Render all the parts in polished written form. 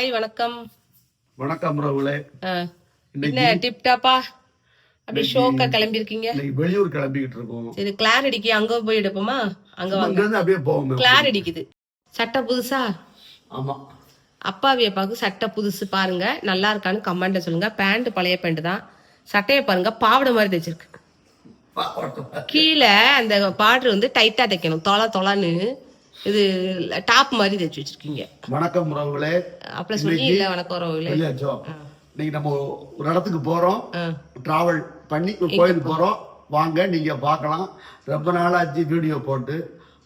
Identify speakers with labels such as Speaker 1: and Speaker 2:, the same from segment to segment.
Speaker 1: Hi வணக்கம்.
Speaker 2: வணக்கம் ரவுலே.
Speaker 1: என்ன டிப் டாப்பா அப்படி ஷோக்கா கிளம்பி இருக்கீங்க?
Speaker 2: வெளியூர் கிளம்பிக்கிட்டு இருக்கோம்.
Speaker 1: சரி, கிளார் அடிக்கி அங்க போய் எடுப்போமா? அங்க வாங்க,
Speaker 2: அப்படியே போவோம்.
Speaker 1: கிளார் அடிக்குது. சட்டை புதுசா?
Speaker 2: ஆமா.
Speaker 1: அப்பாவி அப்பாவுக்கு சட்டை புதுசு பாருங்க, நல்லா இருக்கான்னு கமெண்ட்ல சொல்லுங்க. பேண்ட் பழைய பேண்ட் தான், சட்டையை பாருங்க பாவடை மாதிரி தைச்சிருக்கு. கீழே அந்த பார்டர் வந்து டைட்டா தைக்கணும், தொலான்னு. இது டாப் மாதிரி தைச்சு வச்சிருக்கீங்க.
Speaker 2: வணக்கம் ரவுலே.
Speaker 1: அப்பல சொல்லி இல்ல வணக்கம் ரவுலே.
Speaker 2: நீங்க நம்ம ஒரு இடத்துக்கு போறோம், டிராவல் பண்ணி கோயிலுக்கு போறோம். வாங்க, நீங்க பார்க்கலாம். ரொம்ப நாளாச்சு வீடியோ போட்டு.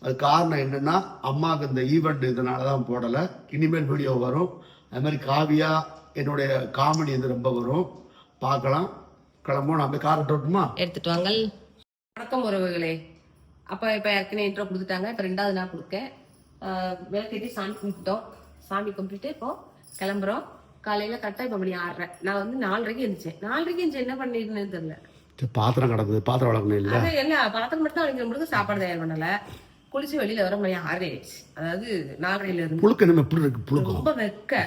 Speaker 2: அது காரணம் என்னன்னா, அம்மாவுக்கு இந்த ஈவெண்ட் இதனாலதான் போடல. இனிமேல் வீடியோ வரும். அது மாதிரி காவியா என்னுடைய காமெடி இது ரொம்ப வரும், பார்க்கலாம். கிளம்பும். நம்ம காரை டோட்டுமா
Speaker 1: எடுத்துட்டு வாங்க. வணக்கம் உறவுகளே. அப்பா இப்போ ஏற்கனவே இன்ட்ரோ கொடுத்துட்டாங்க. இப்போ 2வது நாள் கொடுக்க விளக்கேற்றி சாமி கும்பிட்டோம். சாமி கும்பிட்டுட்டு இப்போ கிளம்புறோம். காலையில் கரெக்டாக இப்போ மணி 6:30. நான் வந்து 4:30 இருந்துச்சேன். 4:30 இருந்துச்சு, என்ன பண்ணிருந்தேன்னு தெரியல.
Speaker 2: பாத்திரம் கிடக்குது, பாத்திரம் வளர்க்கணும் இல்லை.
Speaker 1: அது எல்லாம் பாத்திரம் மட்டும் தான் நம்மளுக்கு சாப்பாடு தயார் பண்ணல. குளிச்சு வெளியில வர மணி 6 ஆயிடுச்சு. அதாவது 4:30 இருந்து
Speaker 2: புழுக்க நம்ம எப்படி இருக்கு? புழுக்கம்
Speaker 1: ரொம்ப வெக்க.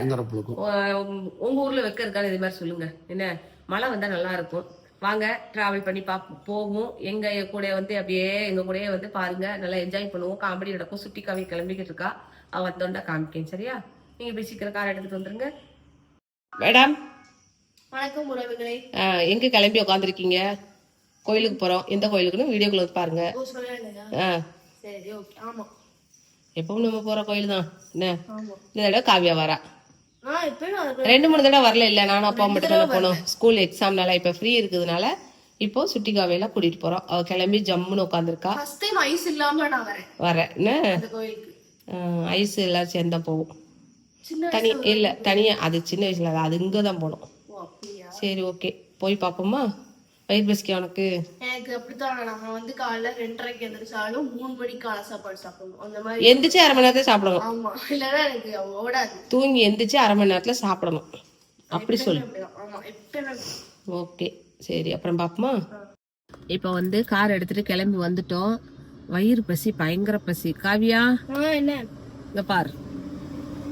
Speaker 1: உங்க ஊர்ல வெக்க இருக்கான்னு இதே மாதிரி சொல்லுங்க. என்ன மழை வந்தா நல்லா இருக்கும். வாங்க, டிராவல் பண்ணி போவோம். எங்க கூட வந்து அப்படியே எங்க கூடயே வந்து பாருங்க, நல்லா என்ஜாய் பண்ணுவோம். காமெடி நடக்கும். சுட்டி காவி கிளம்பிக்கிட்டு இருக்கா, அவ வந்தோண்டா காமிக்கேன். சரியா? நீங்க போய் சீக்கிரம் கார் எடுத்துட்டு வந்துருங்க. மேடம்
Speaker 3: வணக்கம் உறவுகளே.
Speaker 1: எங்க கிளம்பி உட்காந்துருக்கீங்க? கோயிலுக்கு போறோம். எந்த கோயிலுக்குன்னு வீடியோக்குள்ள வந்து பாருங்க. எப்பவும் நம்ம போற கோயில் தான். என்ன இந்த தடவை காவியா வரா. 2-3 தடவை வரல. இல்ல, நானும் அப்பா மட்டும் தானே போனோம். ஸ்கூல் எக்ஸாம்னால இப்ப ஃப்ரீ இருக்குதுனால இப்போ சுட்டி காவையில கூட்டிட்டு போறோம். அவ கிளம்பி ஜம்முன்னு உட்காந்துருக்கா. வரேன். ஐஸ் எல்லாரும் சேர்ந்தா போவோம். தனி இல்ல, தனியா. அது சின்ன வயசுல, அது இங்கதான் போனோம். சரி, ஓகே, போய் பாப்போமா? வயிறு பசிக்க உனக்கு?
Speaker 3: எனக்கு அப்படித்தான். நம்ம வந்து காலைல 2:30 எந்திரிச்சாலும் 3 மணிக்கு காலை சாப்பாடு சாப்பிடணும். அந்த மாதிரி
Speaker 1: எந்திரிச்சு 1/2 மணி நேரத்துல சாப்பிடணும்.
Speaker 3: ஆமா, இல்லன்னா எனக்கு ஓடாது.
Speaker 1: தூங்கி எந்திரிச்சு 1/2 மணி நேரத்துல சாப்பிடணும், அப்படி சொல்லு. ஓகே, சரி, அப்புறம் பாப்போமா? இப்ப வந்து கார் எடுத்துட்டு கிளம்பி வந்துட்டோம். வயிறு பசி, பயங்கர பசி. காவியா
Speaker 3: என்ன
Speaker 1: இங்க பாரு,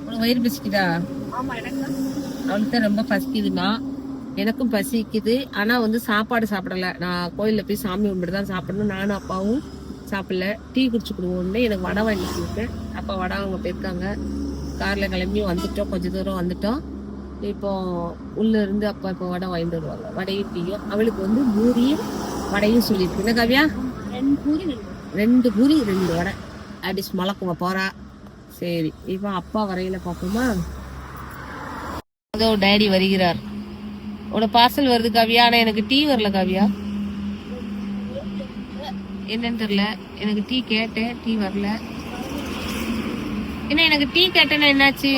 Speaker 1: உனக்கு வயிறு பசிக்குதா? அவளுக்கு ரொம்ப பசிக்குதுன்னா, எனக்கும் பசிக்குது. ஆனா வந்து சாப்பாடு சாப்பிடல. நான் கோயில்ல போய் சாமி கும்பிட்டு தான் சாப்பிடணும். நானும் அப்பாவும் சாப்பிடல. டீ குடிச்சுக்கிடுவோம்னு எனக்கு வடை வாங்கி கொடுத்தேன். அப்பா வடை அவங்க போயிருக்காங்க. கார்ல கிளம்பி வந்துட்டோம், கொஞ்ச தூரம் வந்துட்டோம். இப்போ உள்ள இருந்து அப்பா இப்போ வடை வாங்கிட்டு வருவாங்க. வடையும் டீயும். அவளுக்கு வந்து பூரியும் வடையும் சொல்லியிருக்கு. என்ன காவியா? 2 பூரி 2 வடை அப்படி மலக்குவ போறா. சரி, இப்போ அப்பா வரையில பாப்போமா? அதோ டேடி வருகிறார். உன பார்சல் வருது காவியா. ஆனா எனக்கு டீ வரல காவியா, என்னன்னு தெரியல. எனக்கு டீ கேட்டேன், டீ வரல. என்ன எனக்கு டீ கேட்டேன்னா என்னாச்சு?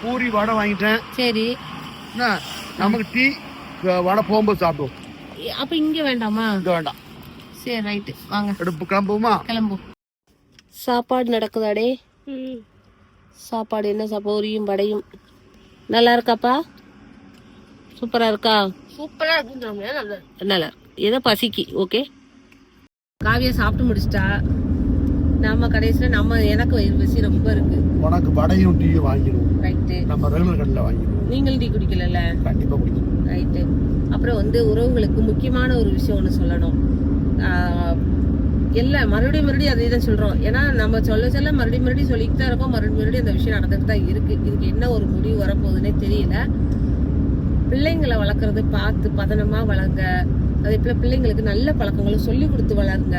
Speaker 2: பூரி வடை வாங்கிட்டேன்.
Speaker 1: சரி,
Speaker 2: நமக்கு டீ வடை போகும்போது சாப்பிடுவோம்.
Speaker 1: அப்ப இங்க வேண்டாமா?
Speaker 2: இங்க வேண்டாம்.
Speaker 1: சரி, ரைட்டு, வாங்க
Speaker 2: கிளம்புவோமா?
Speaker 1: கிளம்பும். சாப்பாடு நடக்குதாடே. சாப்பாடு என்ன சாப்பாடு? பூரியும் வடையும். நல்லா இருக்காப்பா? சூப்பரா இருக்கா?
Speaker 3: சூப்பரா இருக்கு.
Speaker 1: நல்லா ஏதோ பசிக்கு. ஓகே, காவியா சாப்பிட்டு முடிச்சிட்டா. நம்ம கடைசியில எனக்கு வயிறு பசி ரொம்ப இருக்கு.
Speaker 2: உனக்கு வடையும் டீயும் வாங்கிடுவோம்.
Speaker 1: ரைட்டு,
Speaker 2: நம்ம ரெகுலர் கடையில வாங்கிடுவோம்.
Speaker 1: நீங்கள் டீ குடிக்கல?
Speaker 2: கண்டிப்பா குடிக்கணும்.
Speaker 1: ரைட்டு. அப்புறம் வந்து உறவுகளுக்கு முக்கியமான ஒரு விஷயம் ஒன்று சொல்லணும். எல்லாம் மறுபடியும் அதே தான் சொல்றோம். ஏன்னா நம்ம சொல்ல மறுபடியும் சொல்லிட்டு தான் இருக்கோம். மறுபடியும் அந்த விஷயம் நடந்துட்டு தான் இருக்கு. இதுக்கு என்ன ஒரு முடிவு வரப்போகுதுன்னே தெரியல. பிள்ளைங்களை வளர்க்கறது பார்த்து பதனமா வளர்ங்க. அதே போல பிள்ளைங்களுக்கு நல்ல பழக்கங்களும் சொல்லி கொடுத்து வளருங்க.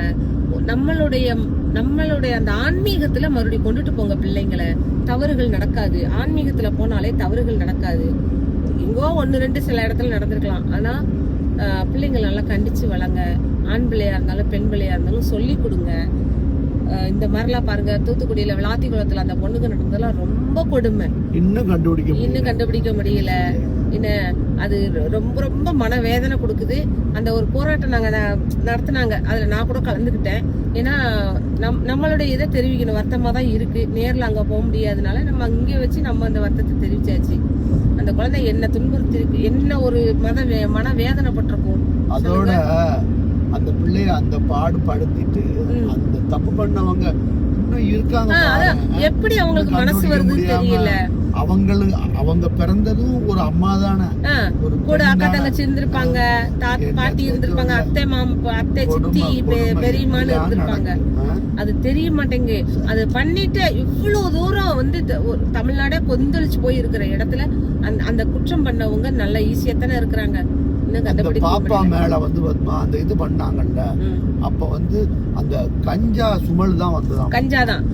Speaker 1: நம்மளுடைய அந்த ஆன்மீகத்துல மறுபடியும் கொண்டுட்டு போங்க பிள்ளைங்களை. தவறுகள் நடக்காது. ஆன்மீகத்துல போனாலே தவறுகள் நடக்காது. எங்கோ 1-2 சில இடத்துல நடந்திருக்கலாம். ஆனா பிள்ளைங்களை நல்லா கண்டிச்சு வளங்க. ஆண் பிள்ளையா இருந்தாலும் பெண் பிள்ளையா இருந்தாலும் சொல்லி கொடுங்க. இந்த மாதிரிலாம் பாருங்க, தூத்துக்குடியில விளாத்திக்குளத்துல அந்த பொண்ணுக்கு நடந்ததெல்லாம் ரொம்ப கொடுமை. இன்னும் கண்டுபிடிக்க முடியல. என்ன அது ரொம்ப ரொம்ப மனவேதனை கொடுக்குது. அந்த ஒரு போராட்டம் நாங்க நடத்தினாங்க, அதுல நான் கூட கலந்துக்கிட்டேன். ஏன்னா நம்மளுடைய இதை தெரிவிக்கணும். வருத்தமா தான் இருக்கு. நேர்ல அங்க போக முடியாதனால நம்ம அங்கே வச்சு நம்ம அந்த வருத்தத்தை தெரிவிச்சாச்சு. அந்த குழந்தை என்ன துன்புறுத்தி இருக்கு, என்ன ஒரு மனவேதனைப்பட்டிருக்கும்.
Speaker 2: அதோட அந்த பிள்ளைய அந்த பாடு படுத்திட்டு அந்த தப்பு பண்ணவங்க இன்னும் இருக்காங்க
Speaker 1: அதான் எப்படி அவங்களுக்கு மனசு வருதுன்னு தெரியல.
Speaker 2: அவங்க பிறந்ததும் ஒரு அம்மா தானே, ஒரு
Speaker 1: கூட அக்கா தங்கச்சி இருந்திருப்பாங்க, பாட்டி இருந்திருப்பாங்க, அத்தை மாமா, அத்தை சித்தி பெரியம்மான்னு இருந்திருப்பாங்க. அது தெரிய மாட்டேங்க. அது பண்ணிட்டு இவ்வளவு தூரம் வந்து தமிழ்நாடே கொந்தளிச்சு போய் இருக்கிற இடத்துல அந்த குற்றம் பண்ணவங்க நல்ல ஈஸியா தானே இருக்கிறாங்க.
Speaker 2: பாப்பா மேல வந்து அந்த இது பண்ணாங்கல்ல, அப்ப வந்து அந்த கஞ்சா சுமல் தான் வந்ததான்.
Speaker 1: கஞ்சா தான்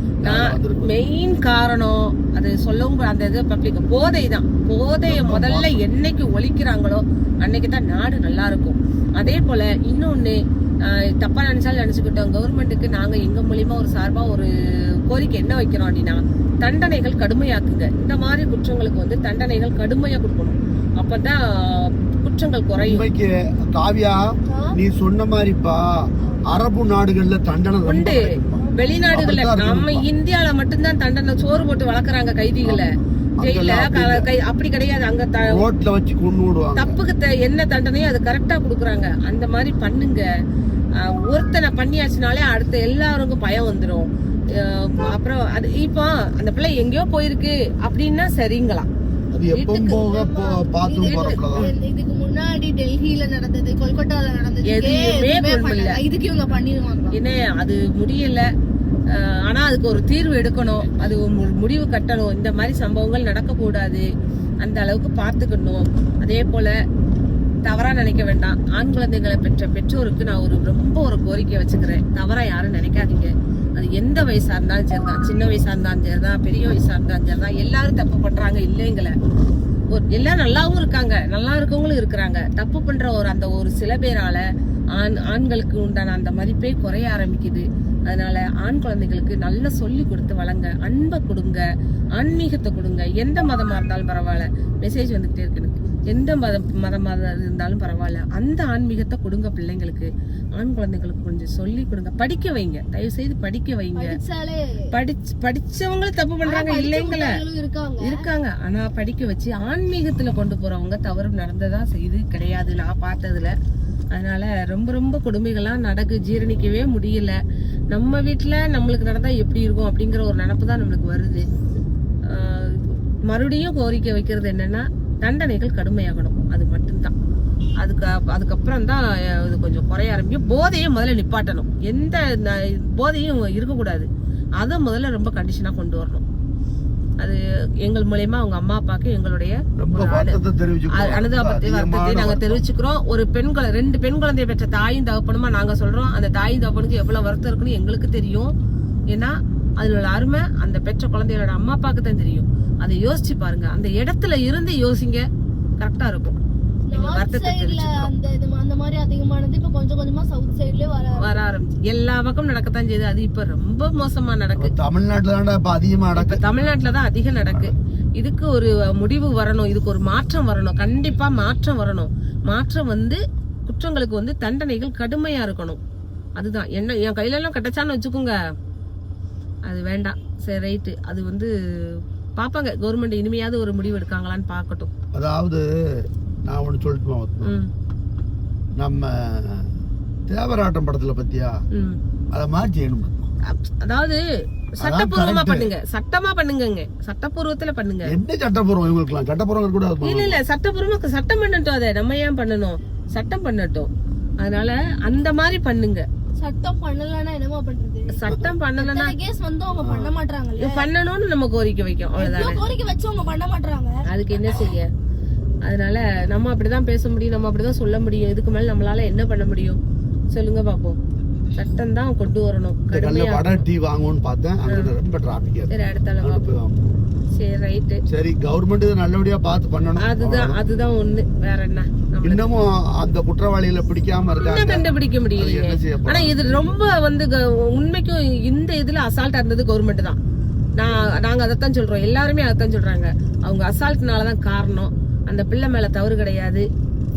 Speaker 1: மெயின் காரணம். அது சொல்லவும் அந்த இது பப்ளிக் போதை தான். போதைய முதல்ல என்னைக்கு ஒழிக்கிறாங்களோ அன்னைக்கு தான் நாடு நல்லா இருக்கும். அதே போல இன்னொன்னு தப்பா நினைச்சாலும் நினைச்சுக்கிட்டோம், கவர்மெண்ட்டுக்கு நாங்க எங்க மூலியமா ஒரு சார்பா ஒரு கோரிக்கை என்ன வைக்கிறோம் அப்படின்னா, தண்டனைகள் கடுமையாக்குங்க. இந்த மாதிரி குற்றங்களுக்கு வந்து தண்டனைகள் கடுமையா கொடுக்கணும். அப்பதான் குற்றங்கள் குறையும்.
Speaker 2: காவியா, நீ சொன்ன மாதிரிப்பா அரபு நாடுகள்ல தண்டனை உண்டு,
Speaker 1: வெளிநாடுகள்ல. நம்ம இந்தியால மட்டும்தான் தண்டனை சோறு போட்டு வளர்க்குறாங்க கைதிகளை ஜெயில. அப்படி கிடையாது. அங்க
Speaker 2: ரோட்ல வச்சு கொண்டு விடுவாங்க.
Speaker 1: தப்புக்கு என்ன தண்டனையோ அது கரெக்டா குடுக்குறாங்க. அந்த மாதிரி பண்ணுங்க. ஒருத்தனை பண்ணியாச்சுனாலே அடுத்த எல்லாருக்கும் பயம் வந்துடும். அப்புறம் அது இப்போ அந்த பிள்ளை எங்கேயோ போயிருக்கு அப்படின்னா சரிங்களாம்.
Speaker 3: இதுக்கு முன்னாடி டெல்லியில நடந்தது, கொல்கட்டால நடந்தது, இதுக்கு இவங்க பண்ணிடுவாங்க.
Speaker 1: என்ன அது முடியல. ஆனா அதுக்கு ஒரு தீர்வு எடுக்கணும், அது முடிவு கட்டணும். இந்த மாதிரி சம்பவங்கள் நடக்க கூடாது, அந்த அளவுக்கு பார்த்துக்கணும். அதே போல தவறா நினைக்க வேண்டாம். ஆண் குழந்தைகளை பெற்ற பெற்றோருக்கு நான் ரொம்ப ஒரு கோரிக்கை வச்சுக்கிறேன். தவறா யாரும் நினைக்காதீங்க. அது எந்த வயசா இருந்தாலும் சரிதான், சின்ன வயசா இருந்தாலும் சரிதான், பெரிய வயசா இருந்தாலும் சரிதான். எல்லாரும் தப்பு பண்றாங்க இல்லைங்கள. எல்லாம் நல்லாவும் இருக்காங்க, நல்லா இருக்கவங்களும் இருக்கிறாங்க. தப்பு பண்ற ஒரு சில பேரால ஆண்களுக்கு உண்டான அந்த மதிப்பே குறைய ஆரம்பிக்குது. அதனால ஆண் குழந்தைகளுக்கு நல்லா சொல்லி கொடுத்து வளங்க, அன்பை கொடுங்க, ஆன்மீகத்தை கொடுங்க. எந்த மதமா இருந்தாலும் பரவாயில்ல, மெசேஜ் வந்துகிட்டே இருக்கு. எந்த மதமா இருந்தாலும் பரவாயில்ல, அந்த ஆன்மீகத்தை கொடுங்க பிள்ளைங்களுக்கு. ஆண் குழந்தைகளுக்கு கொஞ்சம் சொல்லி கொடுங்க, படிக்க வைங்க, தயவு செய்து படிக்க வைங்க. படிச்சவங்களும் தப்பு பண்றாங்க இல்லைங்கள, இருக்காங்க. ஆனா படிக்க வச்சு ஆன்மீகத்துல கொண்டு போறவங்க தவறு நடந்ததா செய்து கிடையாது நான் பார்த்ததுல. அதனால ரொம்ப ரொம்ப கொடுமைகள்லாம் நடக்கு, ஜீரணிக்கவே முடியல. நம்ம வீட்டுல நம்மளுக்கு நடந்தா எப்படி இருக்கும் அப்படிங்கிற ஒரு நினப்பு தான் நம்மளுக்கு வருது. மறுபடியும் கோரிக்கை வைக்கிறது என்னன்னா, தண்டனைகள் கடுமையாகணும். அது மட்டும்தான். அதுக்கப்புறம் தான் இது கொஞ்சம் குறைய ஆரம்பிக்கும். போதையை முதல்ல நிப்பாட்டணும். எந்த போதையும் இருக்கக்கூடாது. அதை முதல்ல ரொம்ப கண்டிஷனா கொண்டு வரணும். அது எங்கள் மூலமா அவங்க அம்மா அப்பாக்கு எங்களுடைய அனுதாபத்தை வருத்தத்தை நாங்க தெரிவிச்சுக்கிறோம். ஒரு ரெண்டு பெண் குழந்தைய பெற்ற தாயும் தகப்பனுமா நாங்க சொல்றோம். அந்த தாயும் தகப்பனுக்கு எவ்வளவு வருத்தம் இருக்குன்னு எங்களுக்கு தெரியும். ஏன்னா அதுல உள்ள அருமை அந்த பெற்ற குழந்தைகளோட அம்மா அப்பாக்கு தான் தெரியும். அதை யோசிச்சு பாருங்க, அந்த இடத்துல இருந்து யோசிங்க, கரெக்டா இருக்கும். வர ஆரம்பிச்சு எல்லா பக்கம் நடக்கத்தான் செய்யுது. அது இப்ப ரொம்ப மோசமா நடக்கு. தமிழ்நாட்டுலதான் அதிகம் நடக்கு. இதுக்கு ஒரு முடிவு வரணும், இதுக்கு ஒரு மாற்றம் வரணும். கண்டிப்பா மாற்றம் வரணும். மாற்றம் வந்து குற்றங்களுக்கு வந்து தண்டனைகள் கடுமையா இருக்கணும். அதுதான் என்ன என் கையில எல்லாம் கட்டச்சான்னு வச்சுக்கோங்க, அது வேண்டாம். சரி ரைட்டு, அது வந்து பாப்பாங்க கவர்மெண்ட் இனிமையாவது ஒரு முடிவு எடுக்காங்களான்னு பாக்கட்டும்.
Speaker 2: அதாவது நான் ஒண்ணு சொல்லட்டுமா, நம்ம தேவராட்டம் படத்துல பத்தியா அத மாதிரி செய்யணும்.
Speaker 1: அதாவது சட்டப்பூர்வமா பண்ணுங்க, சட்டமா பண்ணுங்க, சட்டப்பூர்வத்துல பண்ணுங்க.
Speaker 2: என்ன சட்டப்பூர்வம் இவங்களுக்குலாம்? சட்டப்பூர்வம் கூட
Speaker 1: இல்ல சட்டப்பூர்வமா சட்டம் பண்ணட்டும். அதை நம்ம ஏன் பண்ணணும்? சட்டம் பண்ணட்டும். அதனால அந்த மாதிரி பண்ணுங்க.
Speaker 3: சட்டம் பண்ணலனா என்னமா பண்றது?
Speaker 1: சட்டம் பண்ணலனா
Speaker 3: கேஸ் வந்து அவங்க பண்ண மாட்டாங்க.
Speaker 1: பண்ணணும்னு நம்ம கோரிக்கை வைக்கும், அவ்வளவுதான்.
Speaker 3: கோரிக்கை வச்சு அவங்க பண்ண மாட்டாங்க.
Speaker 1: அதுக்கு என்ன செய்ய? அதனால நம்ம அப்படிதான் பேச முடியும், நம்ம அப்படிதான் சொல்ல முடியும். இதுக்கு மேல நம்மளால என்ன பண்ண முடியும் சொல்லுங்க பாப்போம். சட்டம் தான் கொண்டு வரணும். சரி ரைட்டு,
Speaker 2: சரி கவர்மெண்ட் நல்லபடியா பார்த்து பண்ணணும்.
Speaker 1: அதுதான் ஒண்ணு, வேற என்ன.
Speaker 2: இன்னமும் அந்த குற்றவாளிகளை பிடிக்காம இருக்காங்க,
Speaker 1: கண்டுபிடிக்க முடியல. ஆனா இது ரொம்ப வந்து உண்மைக்கும் இந்த இதுல அசால்ட்டா இருந்தது கவர்மெண்ட் தான். நாங்க அதைத்தான் சொல்றோம், எல்லாருமே அதைத்தான் சொல்றாங்க. அவங்க அசால்ட்னாலதான் காரணம். அந்த பிள்ளை மேல தவறு கிடையாது,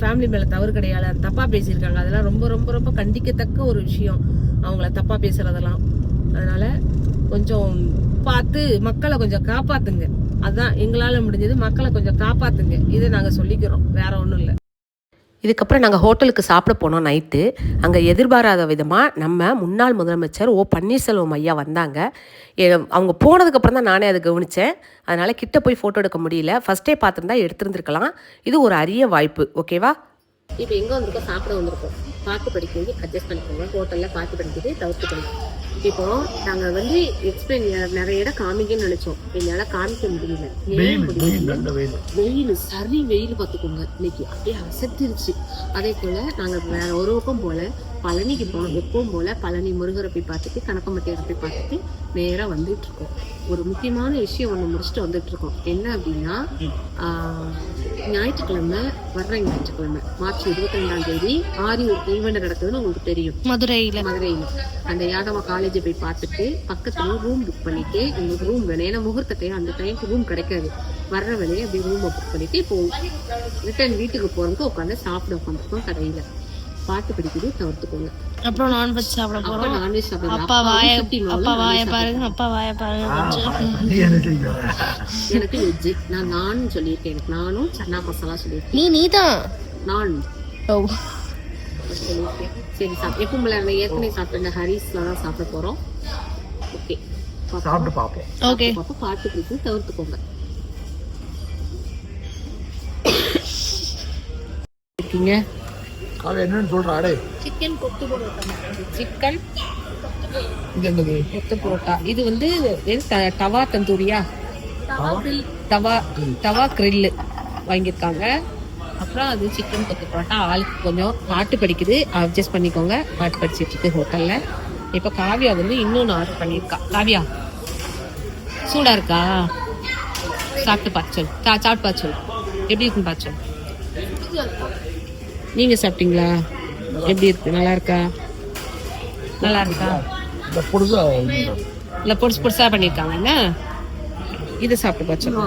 Speaker 1: ஃபேமிலி மேல தவறு கிடையாது. தப்பா பேசியிருக்காங்க. அதெல்லாம் ரொம்ப ரொம்ப ரொம்ப கண்டிக்கத்தக்க ஒரு விஷயம், அவங்கள தப்பா பேசுறதெல்லாம். அதனால கொஞ்சம் பார்த்து மக்களை கொஞ்சம் காப்பாத்துங்க. அதுதான் எங்களால முடிஞ்சது, மக்களை கொஞ்சம் காப்பாத்துங்க. இதை நாங்க சொல்லிக்கிறோம், வேற ஒண்ணும் இல்ல. இதுக்கப்புறம் நாங்கள் ஹோட்டலுக்கு சாப்பிட போனோம் நைட்டு. அங்கே எதிர்பாராத விதமாக நம்ம முன்னாள் முதலமைச்சர் ஓ பன்னீர்செல்வம் ஐயா வந்தாங்க. அவங்க போனதுக்கப்புறம் தான் நானே அதை கவனித்தேன். அதனால் கிட்ட போய் ஃபோட்டோ எடுக்க முடியல. ஃபஸ்ட்டே பார்த்துருந்தா எடுத்துருந்துருக்கலாம். இது ஒரு அரிய வாய்ப்பு. ஓகேவா? இப்போ எங்கே வந்திருக்கோம்? சாப்பிட வந்திருக்கோம். பாட்டு படிக்கிறது அட்ஜஸ்ட் பண்ணிக்கோங்க. ஹோட்டலில் பாட்டு படிக்கிறது தவிர்த்து பண்ணிக்கோங்க. இப்போ நாங்கள் வந்து எக்ஸ்பிளைன் நிறைய இடம் காமிக்கன்னு நினைச்சோம். என்னால் காமிக்க முடியல. வெயில் சரி வெயில் பார்த்துக்கோங்க. இன்னைக்கு அப்படியே அசத்திருச்சு. அதே போல நாங்கள் வேற ஒரு பக்கம் போல பழனிக்கு போனோம். எப்பவும் போல பழனி முருகரை போய் பார்த்துட்டு கணக்கம்பட்டியாரை போய் பார்த்துட்டு நேராக வந்துட்டு இருக்கோம். ஒரு முக்கியமான விஷயம் ஒன்று முடிச்சுட்டு வந்துட்டு இருக்கோம். என்ன அப்படின்னா ஞாயிற்றுக்கிழமை வர்ற ஞாயிற்றுக்கிழமை மார்ச் 22ஆம் தேதி ஆரியூர் ஈவெண்ட் நடக்குதுன்னு உங்களுக்கு தெரியும். மதுரையில அந்த யாதவ காலேஜை போய் பார்த்துட்டு பக்கத்துல ரூம் புக் பண்ணிட்டு உங்களுக்கு ரூம் வேணும். ஏன்னா முகூர்த்த அந்த டைமுக்கு ரூம் கிடைக்காது. வர்ற வேலையை அப்படியே ரூமை புக் பண்ணிட்டு இப்போ ரிட்டர்ன் வீட்டுக்கு போறதுக்கு உட்காந்து சாப்பிட உட்காந்துருக்கோம். கடையில பாட்டு படிக்கிறது தவிர்த்துக்கோங்க.
Speaker 3: அப்புறம் நான்வெஜ் சாப்பிட போறோம்.
Speaker 1: நான்வெஜ் சாப்பிட
Speaker 3: அப்பா வாய பாருங்க.
Speaker 1: எனக்கு வெஜ். நான் சொல்லியிருக்கேன். எனக்கு நானும் சன்னா மசாலா சொல்லியிருக்கேன்.
Speaker 3: நீதான்
Speaker 1: நான் சொல்லியிருக்கேன். சரி எப்பவும் ஏற்கனவே சாப்பிட்ட ஹரிஸ்ல தான் சாப்பிட போறோம். ஓகே
Speaker 2: சாப்பிட்டு பார்ப்போம்.
Speaker 3: ஓகே
Speaker 1: பாட்டு பிடிச்சி தவிர்த்துக்கோங்க. இருக்கீங்க
Speaker 2: என்னன்னு சொல்றாடே?
Speaker 3: சிக்கன் கொத்து பரோட்டா.
Speaker 1: சிக்கன்
Speaker 2: கொத்து
Speaker 1: பரோட்டா. இது வந்து தவா தந்தூரியா, தவா கிரில் வாங்கியிருக்காங்க. அப்புறம் அது சிக்கன் கொத்து பரோட்டா. ஆளுக்கு கொஞ்சம் பாட்டு படிக்குது, அட்ஜஸ்ட் பண்ணிக்கோங்க. பாட்டு படிச்சுட்டு இருக்கு ஹோட்டல்ல. இப்போ காவியா வந்து இன்னொன்று ஆர்டர் பண்ணியிருக்கா. காவியா சூடா இருக்கா? சாப்பிட்டு பாச்சல் சாப்பிட்டு பாச்சல் எப்படி இருக்குன்னு பாச்சல். நீங்க சாப்பிட்டீங்களா? எப்படி இருக்கு? நல்லா இருக்கா? நல்லா இருக்கா? இல்ல பொடிசா பண்ணிருக்காங்க. என்ன இது சாப்பிட்டு பாச்சோம்.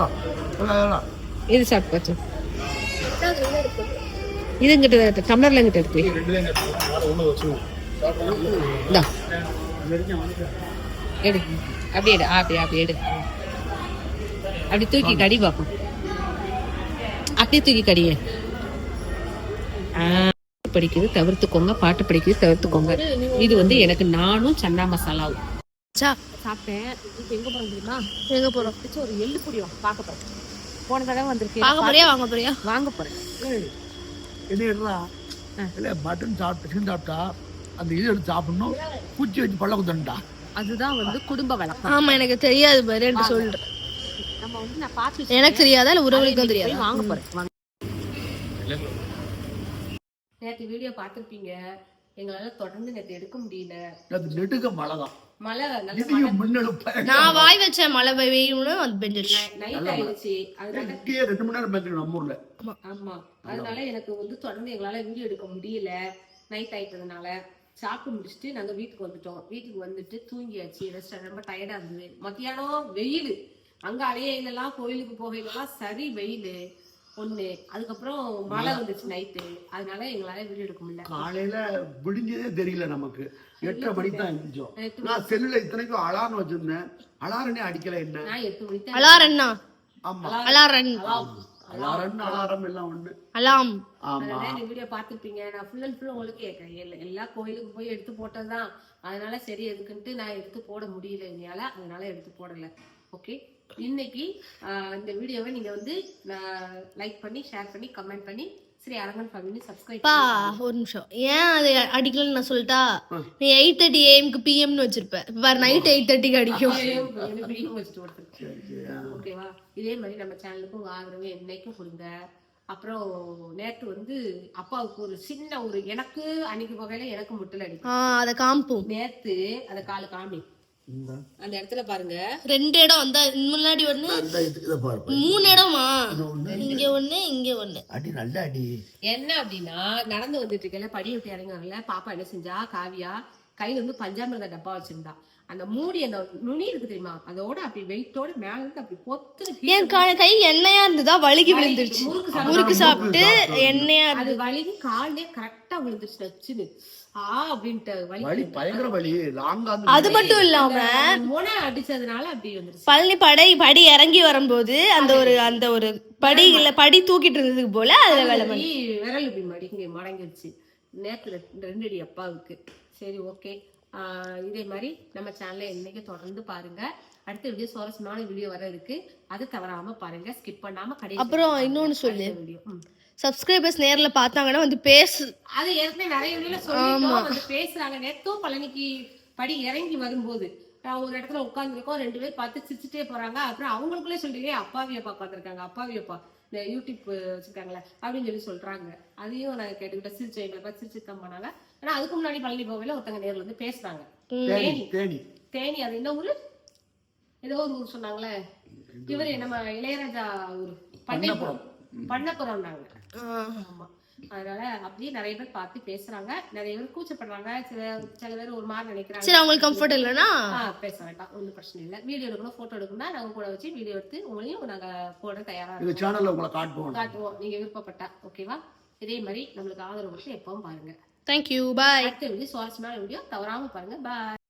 Speaker 1: இது சாப்பிட்டு பாச்சோம். இது இங்கிட்ட டம்ளர்ல இங்கிட்ட இருக்கு. எடு அப்படி எடு. அப்படி எடு. அப்படி தூக்கி கடி பார்ப்போம். அப்படியே தூக்கி கடியே. படிக்கிறது தவிர்த்துக்கோங்க. பாட்டு படிக்கிறது தவிர்த்துக்கோங்க. இது வந்து எனக்கு நானும் சன்னா மசாலாவும் சாப்பிட்டேன். இப்போ எங்க போறோம் தெரியுமா?
Speaker 3: எங்க போறோம்?
Speaker 1: ஒரு எள்ளு பொடி பார்க்க போறேன். போன தடவை வந்திருக்கேன். வாங்க போறேன்.
Speaker 2: மட்டன் சாப்பிட்டா அந்த இது எடுத்து சாப்பிடணும். பூச்சி வச்சு பல்ல குத்தண்டா.
Speaker 1: அதுதான் வந்து குடும்ப வழக்கம்.
Speaker 3: ஆமா எனக்கு தெரியாது பாரு என்று சொல்றேன்.
Speaker 1: நம்ம வந்து நான் பார்த்து
Speaker 3: எனக்கு தெரியாதா இல்ல உறவுகளுக்கும் தெரியாது.
Speaker 1: வாங்க போறேன். நேற்று வீடியோ பார்த்துருப்பீங்க. எங்களால தொடர்ந்து நேற்று எடுக்க முடியல.
Speaker 2: நெடுக்க மழைதான்.
Speaker 1: மழை
Speaker 3: நான் வாய் வச்ச மழை பெய்யும்னு அது பெஞ்சிருச்சு.
Speaker 1: நைட் ஆயிடுச்சு. அதனால
Speaker 2: 2 மணி நேரம் பெஞ்சு நம்ம ஊர்ல.
Speaker 1: ஆமா அதனால எனக்கு வந்து தொடர்ந்து எங்களால வீடியோ எடுக்க முடியல. நைட் ஆயிட்டதுனால சாப்பிட்டு முடிச்சுட்டு நாங்க வீட்டுக்கு வந்துட்டோம். வீட்டுக்கு வந்துட்டு தூங்கியாச்சு. ரெஸ்ட் ரொம்ப டயர்டா இருந்தது. மத்தியானம் வெயில். அங்க அலையிலாம் கோயிலுக்கு போகையிலாம் சரி வெயில் ஒண்ணு. அதுக்கப்புறம் மழை வந்துச்சு நைட்டு. அதனால எங்களால வீடியோ எடுக்க முடியல.
Speaker 2: காலையில விடிஞ்சதே தெரியல நமக்கு. 8:30 மணிக்கு தான் எழுந்திரிச்சோம். நான் செல்லுல இத்தனைக்கும் அலாரம் வச்சிருந்தேன். அலாரனே அடிக்கல. என்ன
Speaker 1: நான் 8 மணிக்கு
Speaker 3: அலாரன்னா?
Speaker 2: ஆமா அலாரம் எல்லாம் ஒண்ணு.
Speaker 3: அலாம்.
Speaker 2: ஆமா
Speaker 1: நீங்க வீடியோ பார்த்திருப்பீங்க. நான் ஃபுல் அண்ட் ஃபுல் உங்களுக்கு கேட்கறேன். எல்லா கோயிலுக்கு போய் எடுத்து போட்டதுதான். அதனால சரி எதுக்குன்ட்டு நான் எடுத்து போட முடியல என்னால. அதனால எடுத்து போடல. ஓகே இன்னைக்கு இந்த வீடியோவை நீங்க வந்து லைக் பண்ணி ஷேர் பண்ணி கமெண்ட் பண்ணி ஸ்ரீ அரங்கன் ஃபேமிலி சப்ஸ்கிரைப்
Speaker 3: பா. ஒரு நிமிஷம். ஏன் அது அடிக்கலன்னு நான் சொல்லிட்டா? நீ 8:30 AM PM வச்சிருப்ப. பாரு நைட் 8:30 அடிக்கும்.
Speaker 1: ஓகேவா? இதே மாதிரி நம்ம சேனலுக்கு உங்க ஆதரவு என்னைக்கும் கொடுங்க. அப்புறம் நேற்று வந்து அப்பாவுக்கு ஒரு சின்ன ஒரு எனக்கு அன்னைக்கு வகையில எனக்கு முட்டல் அடிக்கும்.
Speaker 3: அதை காமிப்போம்.
Speaker 1: நேத்து அதை காலு காமி அந்த இடத்துல பாருங்க.
Speaker 3: 2 இடம் அந்த முன்னாடி ஒண்ணு 3 இடமா? இங்க ஒண்ணு இங்க ஒண்ணு.
Speaker 2: அடி நல்ல அடி.
Speaker 1: என்ன அப்படின்னா நடந்து வந்துட்டு இருக்கல படி விட்டு இறங்குறல பாப்பா என்ன செஞ்சா காவியா கையில வந்து பஞ்சாமிரத டப்பா வச்சிருந்தா. அந்த மூடி அந்த நுனி இருக்கு தெரியுமா? அதோட அப்படி வெயிட்டோட மேல இருந்து அப்படி பொத்து
Speaker 3: என் கை எண்ணெயா இருந்ததா வலிக்கு விழுந்துருச்சு. முறுக்கு சாப்பிட்டு எண்ணெயா
Speaker 1: அது வலிக்கு காலே கரெக்டா விழுந்துருச்சு. வச்சுது அப்படின்ட்டு
Speaker 2: வலி பயங்கர வலி லாங்கா
Speaker 3: அது மட்டும் இல்லாம
Speaker 1: முனை அடிச்சதுனால அப்படி வந்துருச்சு.
Speaker 3: பழனி படி இறங்கி வரும்போது அந்த ஒரு படி தூக்கிட்டு இருந்ததுக்கு போல அதுல வேலை பண்ணி
Speaker 1: விரல் இப்படி மடங்கிடுச்சு. நேரத்துல 2 அடி அப்பாவுக்கு. சரி ஓகே, இதே மாதிரி நம்ம சேனலை இன்னைக்கு தொடர்ந்து பாருங்க. அடுத்த வீடியோ சுவாரஸ்யமான வீடியோ வர இருக்கு, அது தவறாம பாருங்க, ஸ்கிப் பண்ணாம கடைசி.
Speaker 3: அப்புறம் இன்னொன்னு சொல்லு,
Speaker 1: வீடியோ
Speaker 3: சப்ஸ்கிரைபர்ஸ் நேர்ல பார்த்தாங்கன்னா வந்து பேசு.
Speaker 1: அது ஏற்கனவே நிறைய வீடியோல சொல்லிட்டோம், வந்து பேசுறாங்க. நேத்தும் பழனிக்கு படி இறங்கி வரும்போது ஒரு இடத்துல உட்காந்துருக்கோம், 2 பேர் பார்த்து சிரிச்சுட்டே போறாங்க. அப்புறம் அவங்களுக்குள்ளே சொல்றீங்க அப்பாவியப்பா பார்த்துருக்காங்க, அப்பாவியப்பா இந்த யூடியூப் வச்சிருக்காங்களே அப்படின்னு சொல்லி சொல்றாங்க. அதையும் நாங்க கேட்டுக்கிட்ட சிரிச்சு எங்களை பார்த்து சிரிச்சு தான் போனாங்க. ஆனா அதுக்கு முன்னாடி பழனி போகல ஒருத்தங்க நேர்ல வந்து பேசுறாங்க. தேனி அது என்ன ஊரு, ஏதோ ஒரு ஊர் சொன்னாங்களே, இவரு நம்ம இளையராஜா ஊர் பண்ணப்புறம்னாங்க. ஆமா, அதனால அப்படியே நிறைய பேர் பார்த்து பேசுறாங்க, நிறைய பேர் கூச்சப்படுறாங்க, சில பேர் ஒரு மாதிரி நினைக்கிறாங்க.
Speaker 3: சரி, அவங்களுக்கு கம்ஃபர்ட் இல்லைன்னா
Speaker 1: பேச வேண்டாம், ஒன்றும் பிரச்சனை இல்லை. வீடியோ எடுக்கணும், போட்டோ எடுக்கணும்னா நாங்க கூட வச்சு வீடியோ எடுத்து உங்களையும் நாங்க போட தயாரா
Speaker 2: இந்த சேனல்ல உங்களை காட்டுவோம்
Speaker 1: நீங்க விருப்பப்பட்டா. ஓகேவா? இதே மாதிரி நம்மளுக்கு ஆதரவு கொடுத்து எப்பவும் பாருங்க.
Speaker 3: தேங்க்யூ, பாய்.
Speaker 1: அடுத்த வீடியோ சுவாரஸ்யமான வீடியோ தவறாம பாருங்க. பாய்.